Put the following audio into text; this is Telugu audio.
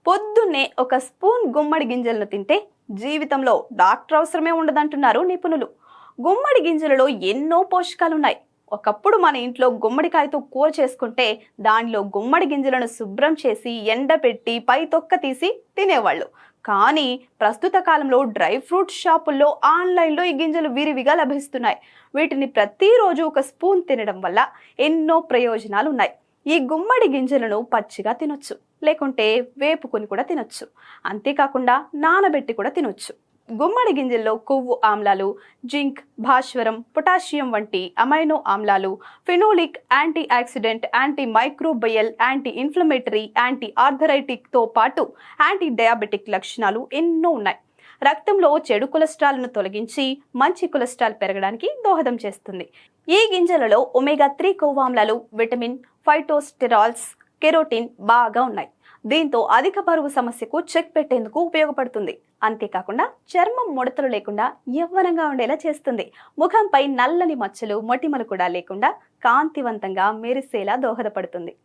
పొద్దున్నే ఒక స్పూన్ గుమ్మడి గింజలను తింటే జీవితంలో డాక్టర్ అవసరమే ఉండదంటున్నారు నిపుణులు. గుమ్మడి గింజలలో ఎన్నో పోషకాలున్నాయి. ఒకప్పుడు మన ఇంట్లో గుమ్మడికాయతో కూర చేసుకుంటే దానిలో గుమ్మడి గింజలను శుభ్రం చేసి ఎండబెట్టి పై తొక్క తీసి తినేవాళ్ళు. కానీ ప్రస్తుత కాలంలో డ్రై ఫ్రూట్ షాపుల్లో ఆన్లైన్లో ఈ గింజలు విరివిగా లభిస్తున్నాయి. వీటిని ప్రతిరోజు ఒక స్పూన్ తినడం వల్ల ఎన్నో ప్రయోజనాలు ఉన్నాయి. ఈ గుమ్మడి గింజలను పచ్చిగా తినొచ్చు, లేకుంటే వేపుకొని కూడా తినొచ్చు. అంతేకాకుండా నానబెట్టి కూడా తినొచ్చు. గుమ్మడి గింజల్లో కొవ్వు ఆమ్లాలు, జింక్, భాస్వరం, పొటాషియం వంటి అమైనో ఆమ్లాలు, phenolic, anti oxidant, anti microbial, anti inflammatory, anti ఆర్థరైటిక్తో పాటు యాంటీ డయాబెటిక్ లక్షణాలు ఎన్నో ఉన్నాయి. రక్తంలో చెడు కొలెస్ట్రాల్ను తొలగించి మంచి కొలెస్ట్రాల్ పెరగడానికి దోహదం చేస్తుంది. ఈ గింజలలో ఒమేగా 3 కొవ్వామ్లాలు, విటమిన్, ఫైటోస్టెరాల్స్, కెరోటిన్ బాగా ఉన్నాయి. దీంతో అధిక బరువు సమస్యకు చెక్ పెట్టేందుకు ఉపయోగపడుతుంది. అంతేకాకుండా చర్మం ముడతలు లేకుండా యవ్వనంగా ఉండేలా చేస్తుంది. ముఖంపై నల్లని మచ్చలు, మొటిమలు కూడా లేకుండా కాంతివంతంగా మెరిసేలా దోహదపడుతుంది.